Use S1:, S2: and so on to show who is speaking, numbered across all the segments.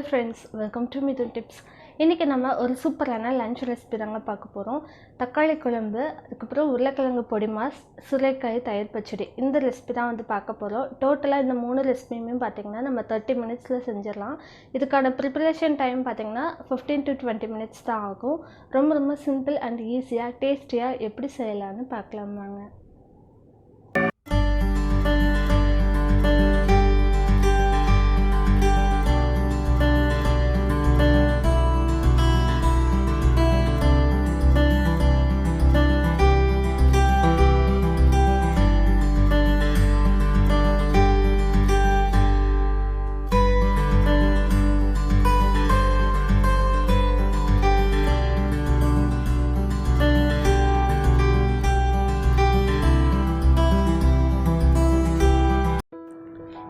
S1: Hello friends, welcome to Mithuntips. இன்றைக்கி நம்ம ஒரு சூப்பரான லஞ்ச் ரெசிபி தாங்க பார்க்க போகிறோம். தக்காளி குழம்பு, அதுக்கப்புறம் உருளைக்கிழங்கு பொடி மாஸ், சுரைக்காய் தயிர் பச்சடி, இந்த ரெசிபி தான் வந்து பார்க்க போகிறோம். டோட்டலாக இந்த 3 ரெசிபியுமே பார்த்திங்கன்னா நம்ம 30 மினிட்ஸில் செஞ்சிடலாம். இதுக்கான ப்ரிப்பரேஷன் டைம் பார்த்திங்கன்னா 15 to 20 மினிட்ஸ் தான் ஆகும். ரொம்ப சிம்பிள் அண்ட் ஈஸியாக டேஸ்டியாக எப்படி செய்யலான்னு பார்க்கலாமாங்க.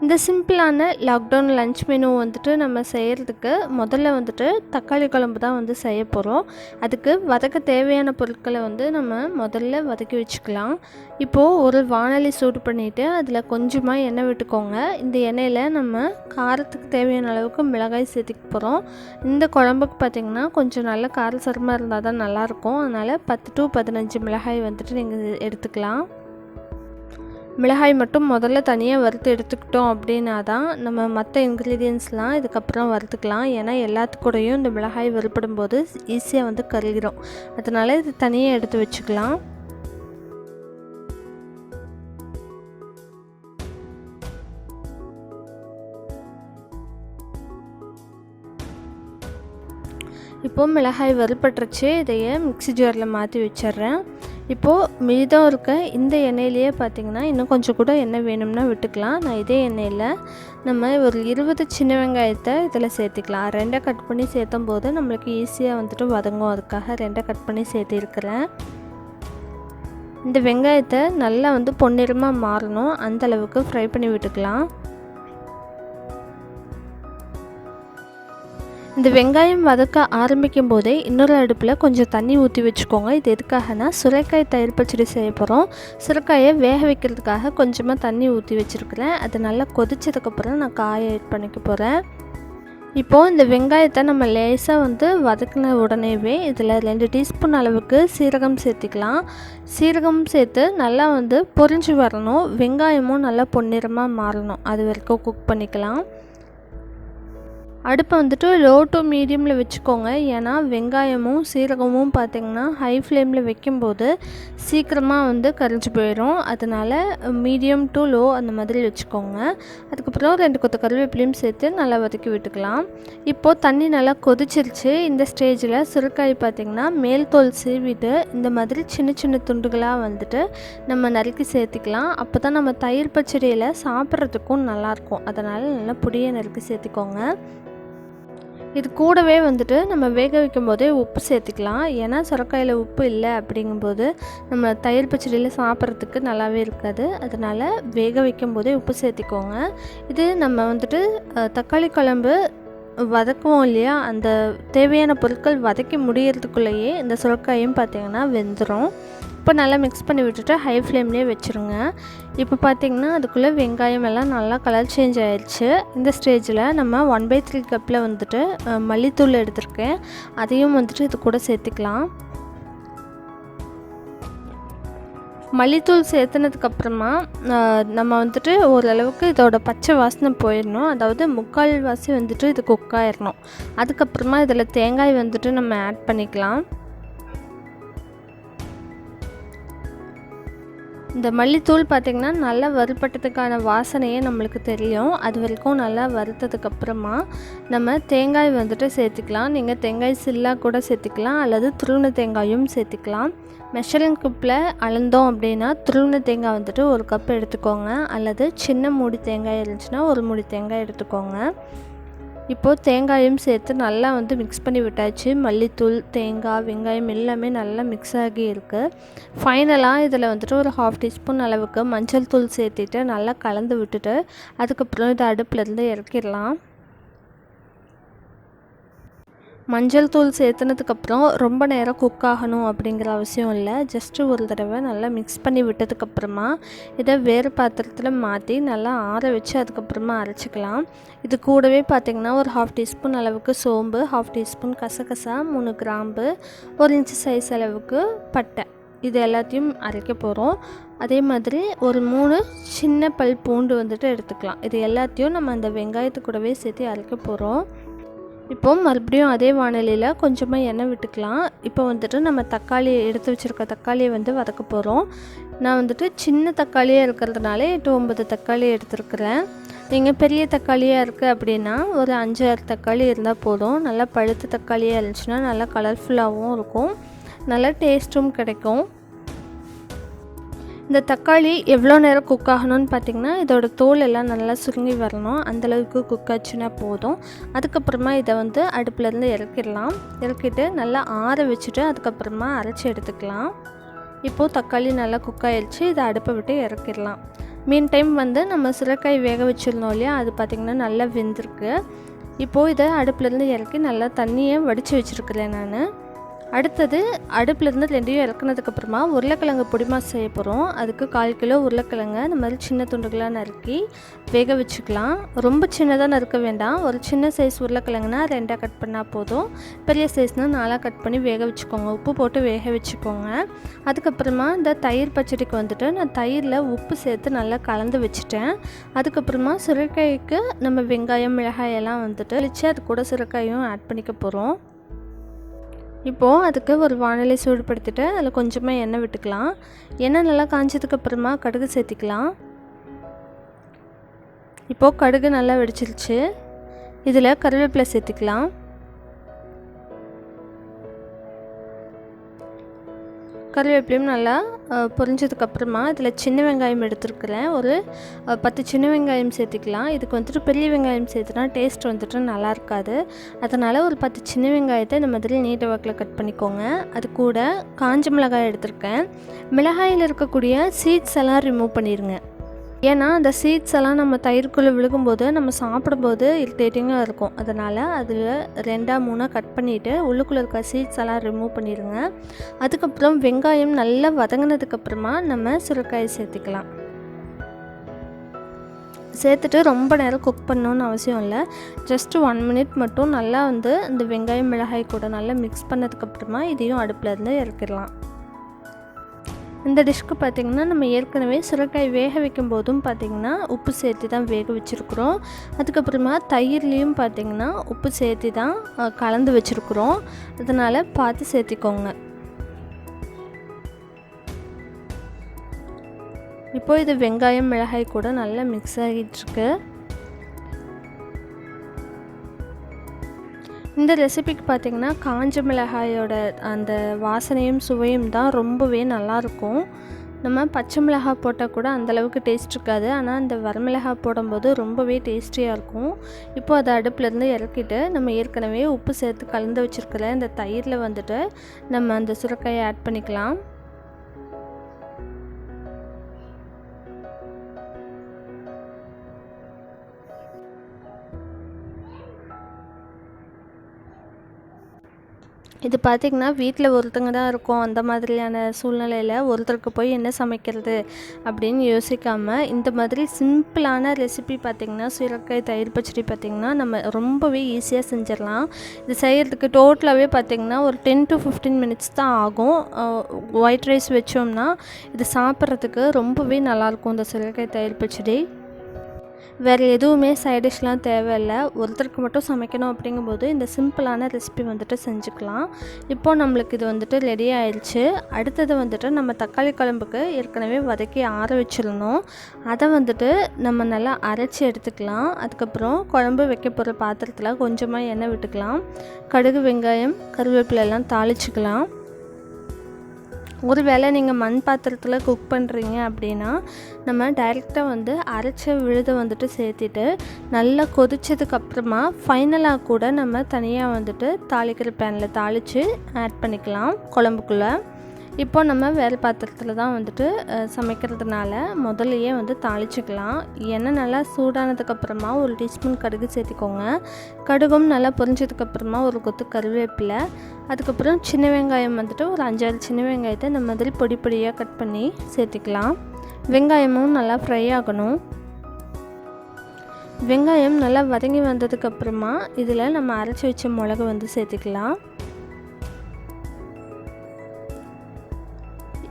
S1: இந்த சிம்பிளான லாக்டவுன் லஞ்ச் மெனு வந்துட்டு நம்ம செய்கிறதுக்கு முதல்ல வந்துட்டு தக்காளி குழம்பு தான் வந்து செய்ய போகிறோம். அதுக்கு வதக்க தேவையான பொருட்களை வந்து நம்ம முதல்ல வதக்கி வச்சுக்கலாம். இப்போது ஒரு வாணலி சூடு பண்ணிவிட்டு அதில் கொஞ்சமாக எண்ணெய் விட்டுக்கோங்க. இந்த எண்ணெயில் நம்ம காரத்துக்கு தேவையான அளவுக்கு மிளகாய் சேர்த்துக்க போகிறோம். இந்த குழம்புக்கு பார்த்திங்கன்னா கொஞ்சம் நல்ல காரசாரமாக இருந்தால் தான் நல்லாயிருக்கும். அதனால் 10 to 15 மிளகாய் வந்துட்டு நீங்கள் எடுத்துக்கலாம். மிளகாய் மட்டும் முதல்ல தனியாக வறுத்து எடுத்துக்கிட்டோம் அப்படின்னா தான் நம்ம மற்ற இன்க்ரீடியன்ஸ்லாம் இதுக்கப்புறம் வறுத்துக்கலாம். ஏன்னா எல்லாத்துக்கூடையும் இந்த மிளகாய் வறுப்படும் போது ஈஸியாக வந்து கருகிடும். அதனால் இது தனியாக எடுத்து வச்சுக்கலாம். இப்போது மிளகாய் வறுப்பட்டுருச்சு. இதையே மிக்ஸி ஜாரில் மாற்றி வச்சிட்றேன். இப்போது மீதம் இருக்க இந்த எண்ணெயிலேயே பார்த்திங்கன்னா இன்னும் கொஞ்சம் கூட எண்ணெய் வேணும்னா விட்டுக்கலாம். நான் இதே எண்ணெயில் நம்ம ஒரு 20 சின்ன வெங்காயத்தை இதில் சேர்த்துக்கலாம். 2 கட் பண்ணி சேர்த்தும் போது நம்மளுக்கு ஈஸியாக வந்துட்டு வதங்கும். அதுக்காக 2 கட் பண்ணி சேர்த்திருக்கிறேன். இந்த வெங்காயத்தை நல்லா வந்து பொன்னிறமாக மாறணும், அந்தளவுக்கு ஃப்ரை பண்ணி விட்டுக்கலாம். இந்த வெங்காயம் வதக்க ஆரம்பிக்கும் போதே இன்னொரு அடுப்பில் கொஞ்சம் தண்ணி ஊற்றி வச்சுக்கோங்க. இது எதுக்காகனா சுரைக்காய் தயிர் பச்சடி செய்ய போகிறோம். சுரைக்காயை வேக வைக்கிறதுக்காக கொஞ்சமாக தண்ணி ஊற்றி வச்சுருக்கிறேன். அது நல்லா கொதிச்சதுக்கப்புறம் நான் காயை ஆட் பண்ணிக்க போகிறேன். இப்போது இந்த வெங்காயத்தை நம்ம லேசாக வந்து வதக்கின உடனேவே இதில் 2 டீஸ்பூன் அளவுக்கு சீரகம் சேர்த்திக்கலாம். சீரகம் சேர்த்து நல்லா வந்து பொரிஞ்சு வரணும். வெங்காயமும் நல்லா பொன்னிறமாக மாறணும். அது வரைக்கும் குக் பண்ணிக்கலாம். அடுப்பை வந்துட்டு லோ டு மீடியமில் வச்சுக்கோங்க. ஏன்னா வெங்காயமும் சீரகமும் பார்த்திங்கன்னா ஹை ஃப்ளேமில் வைக்கும்போது சீக்கிரமாக வந்து கரிஞ்சு போயிடும். அதனால் மீடியம் டு லோ அந்த மாதிரி வச்சுக்கோங்க. அதுக்கப்புறம் 2 கொத்து கருவேப்பிலையும் சேர்த்து நல்லா வதக்கி விட்டுக்கலாம். இப்போது தண்ணி நல்லா கொதிச்சிருச்சு. இந்த ஸ்டேஜில் சுரைக்காய் பார்த்திங்கன்னா மேல் தோல் சீவிட்டு இந்த மாதிரி சின்ன சின்ன துண்டுகளாக வந்துட்டு நம்ம நறுக்கி சேர்த்திக்கலாம். அப்போ தான் நம்ம தயிர் பச்சடியில் சாப்பிட்றதுக்கும் நல்லாயிருக்கும். அதனால் நல்லா பொடியை நறுக்கி சேர்த்திக்கோங்க. இது கூடவே வந்துட்டு நம்ம வேக வைக்கும் போதே உப்பு சேர்த்துக்கலாம். ஏன்னா சுரைக்காயில் உப்பு இல்லை அப்படிங்கும்போது நம்ம தயிர் பச்சடியில் சாப்பிட்றதுக்கு நல்லாவே இருக்காது. அதனால் வேக வைக்கும் போதே உப்பு சேர்த்திக்கோங்க. இது நம்ம வந்துட்டு தக்காளி குழம்பு வதக்குவோம் இல்லையா, அந்த தேவையான பொருட்கள் வதக்கி முடியறதுக்குள்ளேயே இந்த சுரைக்காயும் பார்த்திங்கன்னா வெந்துடும். இப்போ நல்லா மிக்ஸ் பண்ணி விட்டுட்டு ஹை ஃப்ளேம்லேயே வச்சுருங்க. இப்போ பார்த்திங்கன்னா அதுக்குள்ளே வெங்காயம் எல்லாம் நல்லா கலர் சேஞ்ச் ஆயிடுச்சு. இந்த ஸ்டேஜில் நம்ம 1/3 கப்பில் வந்துட்டு மல்லித்தூள் எடுத்திருக்கேன். அதையும் வந்துட்டு இது கூட சேர்த்துக்கலாம். மல்லித்தூள் சேர்த்துனதுக்கப்புறமா நம்ம வந்துட்டு ஓரளவுக்கு இதோட பச்சை வாசனை போயிடணும். அதாவது 3/4 வாசி வந்துட்டு இது குக் ஆயிடணும். அதுக்கப்புறமா இதில் தேங்காய் வந்துட்டு நம்ம ஆட் பண்ணிக்கலாம். இந்த மல்லித்தூள் பார்த்திங்கன்னா நல்லா வறுப்பட்டதுக்கான வாசனையே நம்மளுக்கு தெரியும். அது வரைக்கும் நல்லா வறுத்ததுக்கப்புறமா நம்ம தேங்காய் வந்துட்டு சேர்த்துக்கலாம். நீங்கள் தேங்காய் சில்லா கூட சேர்த்துக்கலாம், அல்லது துருவின தேங்காயும் சேர்த்துக்கலாம். மெஷரிங் கப்பில் அளந்தோம் அப்படின்னா துருவின தேங்காய் வந்துட்டு 1 கப் எடுத்துக்கோங்க, அல்லது சின்ன மூடி தேங்காய் இருந்துச்சுன்னா 1 மூடி தேங்காய் எடுத்துக்கோங்க. இப்போது தேங்காயும் சேர்த்து நல்லா வந்து மிக்ஸ் பண்ணி விட்டாச்சு. மல்லித்தூள், தேங்காய், வெங்காயம் எல்லாமே நல்லா மிக்ஸ் ஆகி இருக்குது. ஃபைனலாக இதில் வந்துட்டு ஒரு 1/2 டீஸ்பூன் அளவுக்கு மஞ்சள் தூள் சேர்த்துட்டு நல்லா கலந்து விட்டுட்டு அதுக்கப்புறம் இதை அடுப்புலேருந்து இறக்கிடலாம். மஞ்சள் தூள் சேர்த்துனதுக்கப்புறம் ரொம்ப நேரம் குக் ஆகணும் அப்படிங்கிற அவசியம் இல்லை. ஜஸ்ட்டு ஒரு தடவை நல்லா மிக்ஸ் பண்ணி விட்டதுக்கப்புறமா இதை வேறு பாத்திரத்தில் மாற்றி நல்லா ஆற வச்சு அதுக்கப்புறமா அரைச்சிக்கலாம். இது கூடவே பார்த்திங்கன்னா ஒரு 1/2 டீஸ்பூன் அளவுக்கு சோம்பு, 1/2 டீஸ்பூன் கசகசா, 3 கிராம்பு, 1 இன்ச்சு சைஸ் அளவுக்கு பட்டை, இது எல்லாத்தையும் அரைக்க போகிறோம். அதே மாதிரி ஒரு 3 சின்ன பல் பூண்டு வந்துட்டு எடுத்துக்கலாம். இது எல்லாத்தையும் நம்ம அந்த வெங்காயத்து கூடவே சேர்த்து அரைக்க போகிறோம். இப்போ மறுபடியும் அதே வாணலியில் கொஞ்சமாக எண்ணெய் விட்டுக்கலாம். இப்போ வந்துட்டு நம்ம தக்காளி எடுத்து வச்சுருக்க தக்காளியை வந்து வதக்க போகிறோம். நான் வந்துட்டு சின்ன தக்காளியாக இருக்கிறதுனால 8-9 தக்காளி எடுத்துருக்குறேன். நீங்கள் பெரிய தக்காளியாக இருக்குது அப்படின்னா ஒரு 5-6 தக்காளி இருந்தால் போதும். நல்லா பழுத்த தக்காளியாக இருந்துச்சுன்னா நல்லா கலர்ஃபுல்லாகவும் இருக்கும், நல்லா டேஸ்ட்டும் கிடைக்கும். இந்த தக்காளி எவ்வளோ நேரம் குக் ஆகணும்னு பார்த்திங்கன்னா இதோட தோல் எல்லாம் நல்லா சுருங்கி வரணும், அந்தளவுக்கு குக் ஆச்சுன்னா போதும். அதுக்கப்புறமா இதை வந்து அடுப்புலேருந்து இறக்கிட்டு நல்லா ஆற வச்சுட்டு அதுக்கப்புறமா அரைச்சி எடுத்துக்கலாம். இப்போது தக்காளி நல்லா குக் ஆகிடுச்சு, இதை அடுப்பை விட்டு இறக்கிடலாம். மீன் டைம் வந்து நம்ம சுரைக்காய் வேக வச்சுருந்தோம் இல்லையா, அது பார்த்திங்கன்னா நல்லா வெந்திருக்கு. இப்போது இதை அடுப்புலேருந்து இறக்கி நல்லா தண்ணியை வடித்து வச்சுருக்கிறேன் நான். அடுத்தது அடுப்புலேருந்து 2யும் இறக்குனதுக்கப்புறமா உருளைக்கிழங்கு பொடி மாஸ் செய்ய போகிறோம். அதுக்கு 1/4 கிலோ உருளைக்கிழங்கு இந்த மாதிரி சின்ன துண்டுகளாக நறுக்கி வேக வச்சுக்கலாம். ரொம்ப சின்னதாக நறுக்க வேண்டாம். ஒரு சின்ன சைஸ் உருளைக்கிழங்குனா 2ஆக கட் பண்ணால் போதும், பெரிய சைஸ்னால் 4ஆக கட் பண்ணி வேக வச்சுக்கோங்க. உப்பு போட்டு வேக வச்சுக்கோங்க. அதுக்கப்புறமா இந்த தயிர் பச்சடிக்கு வந்துட்டு நான் தயிரில் உப்பு சேர்த்து நல்லா கலந்து வச்சுட்டேன். அதுக்கப்புறமா சுரைக்காய்க்கு நம்ம வெங்காயம், மிளகாய் எல்லாம் வந்துட்டு வச்சு அது கூட சுரைக்காயும் ஆட் பண்ணிக்க போகிறோம். இப்போது அதுக்கு ஒரு வாணலி சூடுபடுத்திட்டு அதில் கொஞ்சமாக எண்ணெய் விட்டுக்கலாம். எண்ணெய் நல்லா காஞ்சதுக்கப்புறமா கடுகு சேர்த்திக்கலாம். இப்போது கடுகு நல்லா வெடிச்சிருச்சு. இதில் கருவேப்பிலை சேர்த்திக்கலாம். கருவேப்பிலையும் நல்லா பொரிஞ்சதுக்கப்புறமா இதில் சின்ன வெங்காயம் எடுத்துருக்கிறேன். ஒரு 10 சின்ன வெங்காயம் சேர்த்திக்கலாம். இதுக்கு வந்துட்டு பெரிய வெங்காயம் சேர்த்துனா டேஸ்ட் வந்துட்டு நல்லா இருக்காது. அதனால் ஒரு 10 சின்ன வெங்காயத்தை இந்த மாதிரி நீட்ட வாக்கில் கட் பண்ணிக்கோங்க. அது கூட காஞ்ச மிளகாய் எடுத்திருக்கேன். மிளகாயில் இருக்கக்கூடிய சீட்ஸ் எல்லாம் ரிமூவ் பண்ணிடுங்க. ஏன்னா அந்த சீட்ஸ் எல்லாம் நம்ம தயிர்க்குள்ளே விழுகும்போது நம்ம சாப்பிடும்போது இரிட்டேட்டிங்காக இருக்கும். அதனால் அதில் 2-3 கட் பண்ணிவிட்டு உள்ளுக்குள்ளே இருக்க சீட்ஸ் எல்லாம் ரிமூவ் பண்ணிடுங்க. அதுக்கப்புறம் வெங்காயம் நல்லா வதங்கினதுக்கப்புறமா நம்ம சுரைக்காயை சேர்த்துக்கலாம். சேர்த்துட்டு ரொம்ப நேரம் குக் பண்ணணுன்னு அவசியம் இல்லை. ஜஸ்ட்டு 1 மினிட் மட்டும் நல்லா வந்து இந்த வெங்காயம் மிளகாய் கூட நல்லா மிக்ஸ் பண்ணதுக்கப்புறமா இதையும் அடுப்புலேருந்து இறக்கிடலாம். இந்த டிஷ்க்கு பார்த்திங்கன்னா நம்ம ஏற்கனவே சுரைக்காய் வேக வைக்கும் போதும் பார்த்திங்கன்னா உப்பு சேர்த்து தான் வேக வச்சுருக்குறோம். அதுக்கப்புறமா தயிர்லேயும் பார்த்திங்கன்னா உப்பு சேர்த்து தான் கலந்து வச்சுருக்குறோம். அதனால் பார்த்து சேர்த்திக்கோங்க. இப்போது இது வெங்காயம் மிளகாய் கூட நல்லா மிக்ஸ் ஆகிட்டுருக்கு. இந்த ரெசிபிக்கு பார்த்திங்கன்னா காஞ்ச மிளகாயோட அந்த வாசனையும் சுவையும் தான் ரொம்பவே நல்லாயிருக்கும். நம்ம பச்சை மிளகாய் போட்டால் கூட அந்தளவுக்கு டேஸ்ட் இருக்காது, ஆனால் அந்த வரமிளகாய் போடும்போது ரொம்பவே டேஸ்டியாக இருக்கும். இப்போது அதை அடுப்புலேருந்து இறக்கிட்டு நம்ம ஏற்கனவே உப்பு சேர்த்து கலந்து வச்சுருக்கிற இந்த தயிரில் வந்துட்டு நம்ம அந்த சுரைக்காயை ஆட் பண்ணிக்கலாம். இது பார்த்திங்கன்னா வீட்டில் ஒருத்தங்க தான் இருக்கோம், அந்த மாதிரியான சூழ்நிலையில் ஒருத்தருக்கு போய் என்ன சமைக்கிறது அப்படின்னு யோசிக்காமல் இந்த மாதிரி சிம்பிளான ரெசிபி பார்த்திங்கன்னா சுரைக்காய் தயிர் பச்சடி பார்த்திங்கன்னா நம்ம ரொம்பவே ஈஸியாக செஞ்சிடலாம். இது செய்கிறதுக்கு டோட்டலாகவே பார்த்திங்கன்னா ஒரு 10 to 15 மினிட்ஸ் தான் ஆகும். ஒயிட் ரைஸ் வச்சோம்னா இது சாப்பிட்றதுக்கு ரொம்பவே நல்லாயிருக்கும் இந்த சுரைக்காய் தயிர் பச்சடி. வேறு எதுவுமே சைட் டிஷ்லாம் தேவையில்லை. ஒருத்தருக்கு மட்டும் சமைக்கணும் அப்படிங்கும்போது இந்த சிம்பிளான ரெசிபி வந்துட்டு செஞ்சுக்கலாம். இப்போது நம்மளுக்கு இது வந்துட்டு ரெடி ஆயிடுச்சு. அடுத்தது வந்துட்டு நம்ம தக்காளி குழம்புக்கு ஏற்கனவே வதக்கி ஆற வச்சிடணும். அதை வந்துட்டு நம்ம நல்லா அரைச்சி எடுத்துக்கலாம். அதுக்கப்புறம் குழம்பு வைக்க போகிற பாத்திரத்தில் கொஞ்சமாக எண்ணெய் விட்டுக்கலாம். கடுகு, வெங்காயம், கருவேப்பிலை எல்லாம் தாளிச்சிக்கலாம். ஒரு வேளை நீங்கள் மண் பாத்திரத்தில் குக் பண்ணுறீங்க அப்படின்னா நம்ம டைரெக்டாக வந்து அரைச்ச விழுதை வந்துட்டு சேர்த்திட்டு நல்லா கொதிச்சதுக்கப்புறமா ஃபைனலாக கூட நம்ம தனியாக வந்துட்டு தாளிக்கிற பேனில் தாளித்து ஆட் பண்ணிக்கலாம் குழம்புக்குள்ளே. இப்போ நம்ம வேறு பாத்திரத்தில் தான் வந்துட்டு சமைக்கிறதுனால முதல்லையே வந்து தாளிச்சிக்கலாம். எண்ணெய் நல்லா சூடானதுக்கப்புறமா ஒரு டீஸ்பூன் கடுகு சேர்த்திக்கோங்க. கடுகும் நல்லா பொரிஞ்சதுக்கப்புறமா ஒரு கொத்து கருவேப்பிலை, அதுக்கப்புறம் சின்ன வெங்காயம் வந்துட்டு ஒரு 5-6 சின்ன வெங்காயத்தை இந்த மாதிரி பொடி பொடியாக கட் பண்ணி சேர்த்திக்கலாம். வெங்காயமும் நல்லா ஃப்ரை ஆகணும். வெங்காயம் நல்லா வதங்கி வந்ததுக்கப்புறமா இதில் நம்ம அரைச்சி வச்ச மிளகு வந்து சேர்த்திக்கலாம்.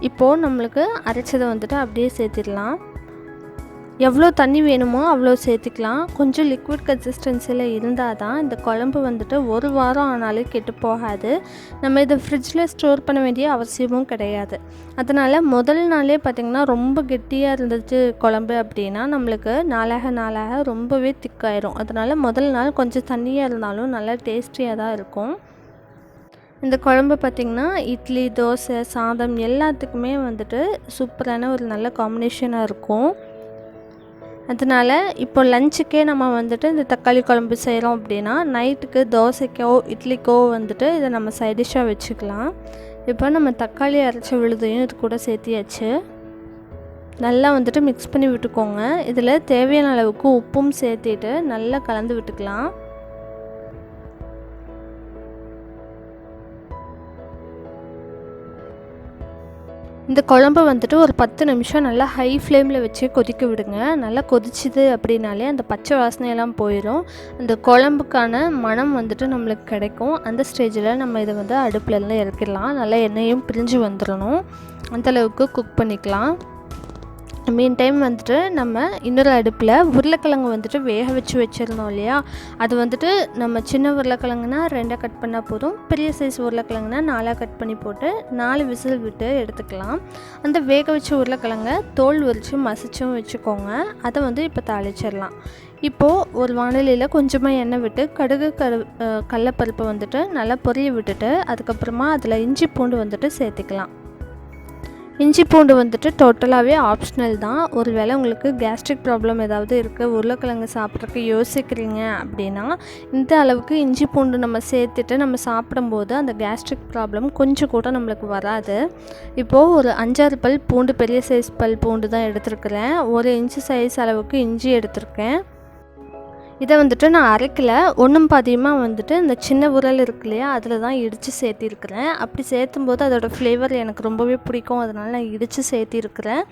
S1: இப்போது நம்மளுக்கு அரைச்சதை வந்துட்டு அப்படியே சேர்த்திடலாம். எவ்வளோ தண்ணி வேணுமோ அவ்வளோ சேர்த்துக்கலாம். கொஞ்சம் லிக்விட் கன்சிஸ்டன்சியில் இருந்தால் தான் இந்த குழம்பு வந்துட்டு 1 வாரம் ஆனாலும் கெட்டு போகாது. நம்ம இதை ஃப்ரிட்ஜில் ஸ்டோர் பண்ண வேண்டிய அவசியமும் கிடையாது. அதனால் முதல் நாளே பார்த்திங்கன்னா ரொம்ப கெட்டியாக இருந்துச்சு குழம்பு அப்படின்னா நம்மளுக்கு நாளாக ரொம்பவே திக்காயிரும். அதனால் முதல் நாள் கொஞ்சம் தண்ணியாக இருந்தாலும் நல்லா டேஸ்டியாக தான் இருக்கும். இந்த குழம்பு பார்த்திங்கன்னா இட்லி, தோசை, சாதம் எல்லாத்துக்குமே வந்துட்டு சூப்பரான ஒரு நல்ல காம்பினேஷனாக இருக்கும். அதனால் இப்போ லஞ்சுக்கே நம்ம வந்துட்டு இந்த தக்காளி குழம்பு செய்கிறோம் அப்படின்னா நைட்டுக்கு தோசைக்கோ இட்லிக்கோ வந்துட்டு இதை நம்ம சைட் டிஷ்ஷாக வச்சுக்கலாம். இப்போ நம்ம தக்காளி அரைச்ச விழுதையும் இது கூட சேர்த்தியாச்சு. நல்லா வந்துட்டு மிக்ஸ் பண்ணி விட்டுக்கோங்க. இதில் தேவையான அளவுக்கு உப்பும் சேர்த்திட்டு நல்லா கலந்து விட்டுக்கலாம். இந்த குழம்பு வந்துட்டு ஒரு 10 நிமிஷம் நல்லா ஹை ஃப்ளேமில் வச்சு கொதிக்க விடுங்க. நல்லா கொதிச்சுது அப்படின்னாலே அந்த பச்சை வாசனையெல்லாம் போயிடும். அந்த குழம்புக்கான மணம் வந்துட்டு நம்மளுக்கு கிடைக்கும். அந்த ஸ்டேஜில் நம்ம இதை வந்து அடுப்புலேருந்து இறக்கிடலாம். நல்லா எண்ணெயும் பிரிஞ்சு வந்துடணும். அந்தளவுக்கு குக் பண்ணிக்கலாம். மீன் டைம் வந்துட்டு நம்ம இன்னொரு அடுப்பில் உருளைக்கிழங்கு வந்துட்டு வேக வச்சு வச்சுருந்தோம் இல்லையா, அது வந்துட்டு நம்ம சின்ன உருளைக்கிழங்குனா 2 கட் பண்ணால் போதும். பெரிய சைஸ் உருளைக்கிழங்குனா 4 கட் பண்ணி போட்டு 4 விசில் விட்டு எடுத்துக்கலாம். அந்த வேக வச்ச உருளைக்கிழங்கை தோல் உரித்து மசிச்சும் வச்சுக்கோங்க. அதை வந்து இப்போ தாளிச்சிடலாம். இப்போது ஒரு வானிலையில் கொஞ்சமாக எண்ணெய் விட்டு கடுகு கடலைப்பருப்பை வந்துட்டு நல்லா பொரிய விட்டுட்டு அதுக்கப்புறமா அதில் இஞ்சி பூண்டு வந்துட்டு சேர்த்துக்கலாம். இஞ்சி பூண்டு வந்துட்டு டோட்டலாகவே ஆப்ஷனல் தான். ஒரு வேளை உங்களுக்கு கேஸ்ட்ரிக் ப்ராப்ளம் ஏதாவது இருக்குது, உருளைக்கிழங்கு சாப்பிட்றதுக்கு யோசிக்கிறீங்க அப்படின்னா இந்த அளவுக்கு இஞ்சி பூண்டு நம்ம சேர்த்துட்டு நம்ம சாப்பிடும்போது அந்த கேஸ்ட்ரிக் ப்ராப்ளம் கொஞ்சம் கூட நம்மளுக்கு வராது. இப்போது ஒரு 5-6 பல் பூண்டு, பெரிய சைஸ் பல் பூண்டு தான் எடுத்துருக்கிறேன். 1 இன்ச்சு சைஸ் அளவுக்கு இஞ்சி எடுத்திருக்கேன். இதை வந்துட்டு நான் அரைக்கல, ஒன்றும் பாதியமாக வந்துட்டு இந்த சின்ன உரல் இருக்கு இல்லையா அதில் தான் இடித்து சேர்த்திருக்கிறேன். அப்படி சேர்த்தும்போது அதோடய ஃப்ளேவர் எனக்கு ரொம்பவே பிடிக்கும். அதனால் நான் இடித்து சேர்த்திருக்கிறேன்.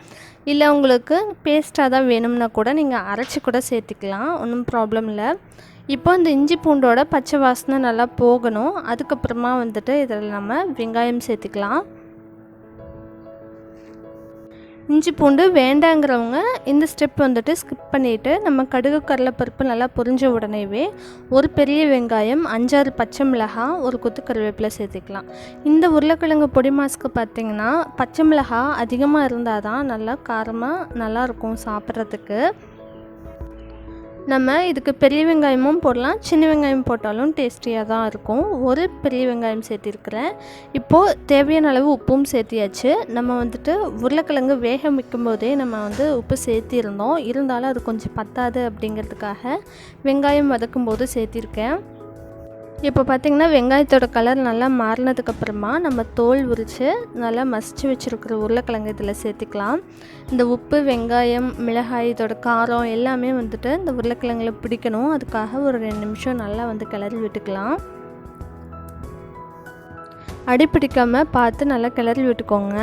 S1: இல்லை உங்களுக்கு பேஸ்ட்டாக தான் வேணும்னா கூட நீங்கள் அரைச்சி கூட சேர்த்திக்கலாம், ஒன்றும் ப்ராப்ளம் இல்லை. இப்போ இந்த இஞ்சி பூண்டோட பச்சை வாசனை நல்லா போகணும். அதுக்கப்புறமா வந்துட்டு இதில் நம்ம வெங்காயம் சேர்த்துக்கலாம். இஞ்சி பூண்டு வேண்டாங்கிறவங்க இந்த ஸ்டெப் வந்துட்டு ஸ்கிப் பண்ணிவிட்டு நம்ம கடுகு கடலைப்பருப்பு நல்லா பொரிஞ்ச உடனேவே ஒரு பெரிய வெங்காயம், 5-6 பச்சை மிளகாய், ஒரு கொத்து கருவேப்பிலை சேர்த்துக்கலாம். இந்த உருளைக்கிழங்கு பொடி மாஸ்க்கு பார்த்திங்கன்னா பச்சை மிளகாய் அதிகமாக இருந்தால் தான் நல்லா காரமாக நல்லாயிருக்கும் சாப்பிட்றதுக்கு. நம்ம இதுக்கு பெரிய வெங்காயமும் போடலாம், சின்ன வெங்காயம் போட்டாலும் டேஸ்டியாக தான் இருக்கும். ஒரு பெரிய வெங்காயம் சேர்த்திருக்கிறேன். இப்போது தேவையான அளவு உப்பும் சேர்த்தியாச்சு. நம்ம வந்துட்டு உருளைக்கிழங்கு வேக வைக்கும் போதே நம்ம வந்து உப்பு சேர்த்திருந்தோம். இருந்தாலும் அது கொஞ்சம் பத்தாது அப்படிங்கிறதுக்காக வெங்காயம் வதக்கும் போது சேர்த்திருக்கேன். இப்போ பார்த்திங்கன்னா வெங்காயத்தோட கலர் நல்லா மாறினதுக்கப்புறமா நம்ம தோல் உரித்து நல்லா மசிச்சு வச்சுருக்கிற உருளைக்கிழங்கு இதில் சேர்த்துக்கலாம். இந்த உப்பு, வெங்காயம், மிளகாய், இதோட காரம் எல்லாமே வந்துட்டு இந்த உருளைக்கிழங்குல பிடிக்கணும். அதுக்காக ஒரு 2 நிமிஷம் நல்லா வந்து கிளறி விட்டுக்கலாம். அடி பிடிக்காமல் பார்த்து நல்லா கிளறி விட்டுக்கோங்க.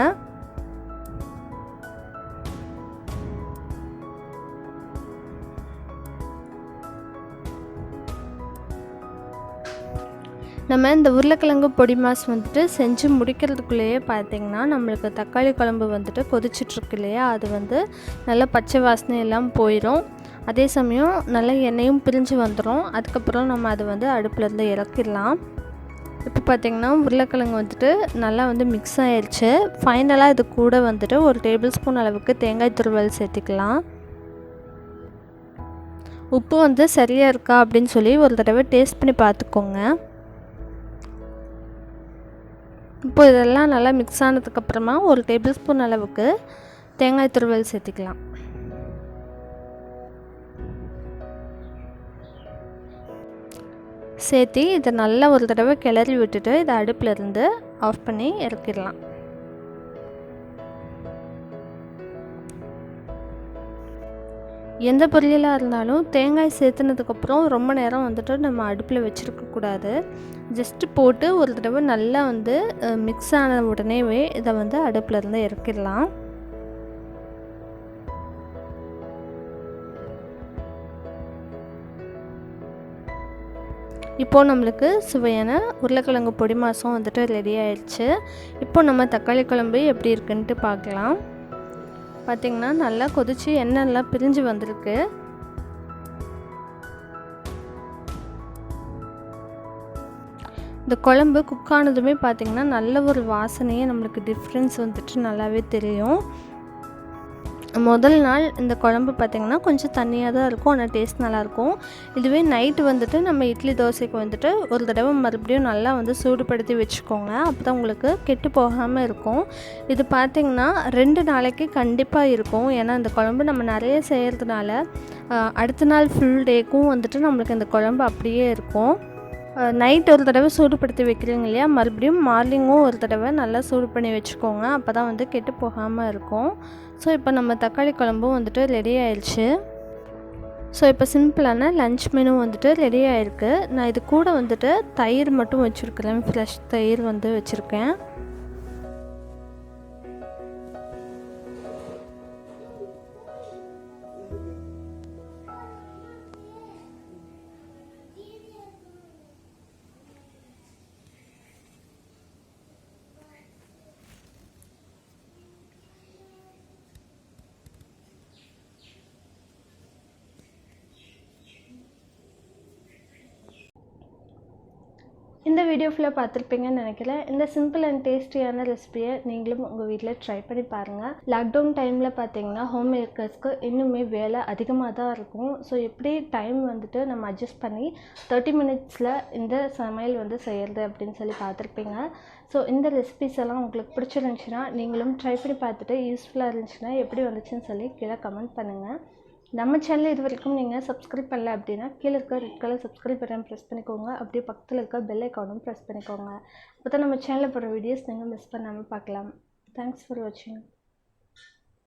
S1: நம்ம இந்த உருளைக்கிழங்கு பொடி மாஸ் வந்துட்டு செஞ்சு முடிக்கிறதுக்குள்ளேயே பார்த்திங்கன்னா நம்மளுக்கு தக்காளி குழம்பு வந்துட்டு கொதிச்சிட்ருக்கு இல்லையா, அது வந்து நல்லா பச்சை வாசனை எல்லாம் போயிடும். அதே சமயம் நல்லா எண்ணெயும் பிரிஞ்சு வந்துடும். அதுக்கப்புறம் நம்ம அதை வந்து அடுப்புலேருந்து இறக்கிடலாம். இப்போ பார்த்திங்கன்னா உருளைக்கிழங்கு வந்துட்டு நல்லா வந்து மிக்ஸ் ஆயிடுச்சு. ஃபைனலாக இது கூட வந்துட்டு ஒரு டேபிள் ஸ்பூன் அளவுக்கு தேங்காய் துருவல் சேர்த்திக்கலாம். உப்பு வந்து சரியாக இருக்கா அப்படின்னு சொல்லி ஒரு தடவை டேஸ்ட் பண்ணி பார்த்துக்கோங்க. இப்போ இதெல்லாம் நல்லா மிக்ஸ் ஆனதுக்கப்புறமா ஒரு டேபிள் ஸ்பூன் அளவுக்கு தேங்காய் துருவல் சேர்த்திக்கலாம். சேர்த்து இதை நல்லா ஒரு தடவை கிளறி விட்டுட்டு இதை அடுப்பில் இருந்து ஆஃப் பண்ணி இறக்கிடலாம். எந்த பொரியலாக இருந்தாலும் தேங்காய் சேர்த்துனதுக்கப்புறம் ரொம்ப நேரம் வந்துட்டு நம்ம அடுப்பில் வச்சுருக்கக்கூடாது. ஜஸ்ட்டு போட்டு ஒரு தடவை நல்லா வந்து மிக்ஸ் ஆன உடனேவே இதை வந்து அடுப்புலேருந்து இறக்கிடலாம். இப்போது நம்மளுக்கு சுவையான உருளைக்கிழங்கு பொடி மாசம் வந்துட்டு ரெடி ஆயிடுச்சு. இப்போ நம்ம தக்காளி குழம்பு எப்படி இருக்குன்ட்டு பார்க்கலாம். பார்த்திங்கன்னா நல்லா கொதித்து எண்ணெய்லாம் பிரிஞ்சு வந்திருக்கு. இந்த குழம்பு குக் ஆனதுமே பார்த்திங்கன்னா நல்ல ஒரு வாசனையே நம்மளுக்கு டிஃப்ரென்ஸ் வந்துட்டு நல்லாவே தெரியும். முதல் நாள் இந்த குழம்பு பார்த்திங்கன்னா கொஞ்சம் தண்ணியாக தான் இருக்கும், ஆனால் டேஸ்ட் நல்லாயிருக்கும். இதுவே நைட்டு வந்துட்டு நம்ம இட்லி தோசைக்கு வந்துட்டு ஒரு தடவை மறுபடியும் நல்லா வந்து சூடுபடுத்தி வச்சுக்கோங்க. அப்போ தான் உங்களுக்கு கெட்டு போகாமல் இருக்கும். இது பார்த்திங்கன்னா 2 நாளைக்கு கண்டிப்பாக இருக்கும். ஏன்னா இந்த குழம்பு நம்ம நிறைய செய்கிறதுனால அடுத்த நாள் ஃபுல் டேக்கும் வந்துட்டு நம்மளுக்கு இந்த குழம்பு அப்படியே இருக்கும். நைட் ஒரு தடவை சூடுபடுத்தி வைக்கிறீங்க இல்லையா, மறுபடியும் மார்னிங்கும் ஒரு தடவை நல்லா சூடு பண்ணி வச்சுக்கோங்க. அப்போ தான் வந்து கெட்டு போகாமல் இருக்கும். ஸோ இப்போ நம்ம தக்காளி குழம்பும் வந்துட்டு ரெடி ஆயிடுச்சு. ஸோ இப்போ சிம்பிளான லன்ச் மெனு வந்துட்டு ரெடி ஆகிருக்கு. நான் இது கூட வந்துட்டு தயிர் மட்டும் வச்சுருக்கிறேன், ஃப்ரெஷ் தயிர் வந்து வச்சுருக்கேன். இந்த வீடியோ ஃபுல்லாக பார்த்துருப்பீங்கன்னு நினைக்கிறேன். இந்த சிம்பிள் அண்ட் டேஸ்டியான ரெசிபியை நீங்களும் உங்கள் வீட்டில் ட்ரை பண்ணி பாருங்கள். லாக்டவுன் டைமில் பார்த்தீங்கன்னா ஹோம் மேக்கர்ஸ்க்கு இன்னுமே வேலை அதிகமாக தான் இருக்கும். ஸோ எப்படி டைம் வந்துட்டு நம்ம அட்ஜஸ்ட் பண்ணி 30 மினிட்ஸில் இந்த சமையல் வந்து செய்கிறது அப்படின்னு சொல்லி பார்த்துருப்பீங்க. ஸோ இந்த ரெசிபிஸ் எல்லாம் உங்களுக்கு பிடிச்சிருந்துச்சுன்னா நீங்களும் ட்ரை பண்ணி பார்த்துட்டு யூஸ்ஃபுல்லாக இருந்துச்சுன்னா எப்படி வந்துச்சுன்னு சொல்லி கீழே கமெண்ட் பண்ணுங்கள். நம்ம சேனல் இது வரைக்கும் நீங்கள் சப்ஸ்கிரைப் பண்ணல அப்படின்னா கீழே இருக்க red colour subscribe button press பண்ணிக்கோங்க. அப்படியே பக்கத்தில் இருக்க பெல் ஐக்கானும் ப்ரெஸ் பண்ணிக்கோங்க. அப்போ தான் நம்ம சேனலில் போடுற வீடியோஸ் நீங்கள் மிஸ் பண்ணாமல் பார்க்கலாம். தேங்க்ஸ் ஃபார் வாட்சிங்.